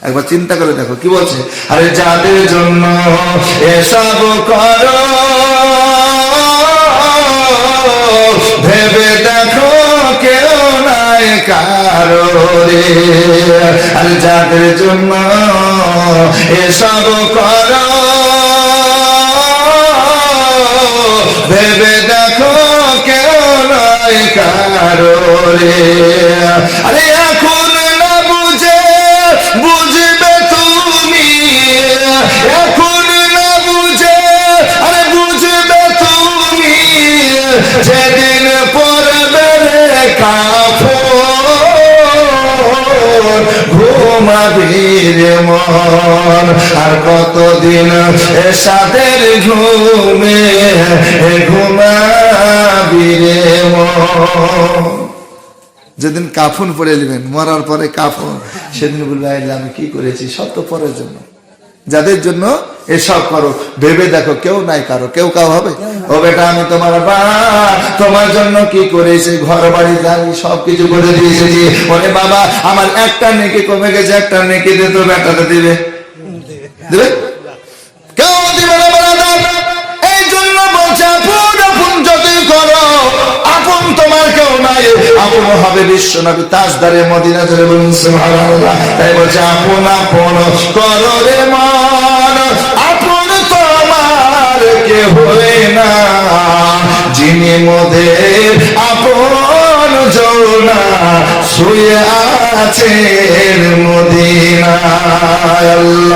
একবার চিন্তা করে দেখো কি বলছে, আরে যাদের জন্য এসব করো ভেবে দেখো কেউ নাই কারো রে, আর যাদের জন্য এসব করো ভেবে দেখো কেউ নাই কারো রে। আরে এখন না বুঝে বুঝবে তুমি, এখন না বুঝে আরে বুঝবে তুমি, যেদিন পড়বে রে কাফন ঘুমাবি রে মন, আর কতদিন সাদের ঘুমে ঘুমাবি রে মন। যেদিন কাফন পরে নেবেন, মরার পরে কাফন, সেদিন বলবে আমি কি করেছি, সব তো পরের জন্য। যাদের জন্য এসব করো ভেবে দেখো কেউ নাই কারো, কেউ কাউ হবে? ও বেটা আমি তোমার বাবা, তোমার জন্য কি করেছি, ঘর বাড়ি গাড়ি সবকিছু করে দিয়েছি। ওরে বাবা আমার একটা নেকি কমে গেছে, একটা নেকি দে তো, বেটাতে দিবে? দিবে? কেউ দিবে না বাবা। এই জন্য বলছে আপন আপন যতই করো, আপন তোমার কেউ নাই, আপন হবে বিশ্বনবী তাজদারে মদিনা ধরে বলুন সুবহানাল্লাহ। তাই বলছে আপন আপন করো রে মন, আপন তোমার কেউ হয় না, যিনি মোদের আপন জনা শুয়ে আছেন মদিনায়। আল্লাহ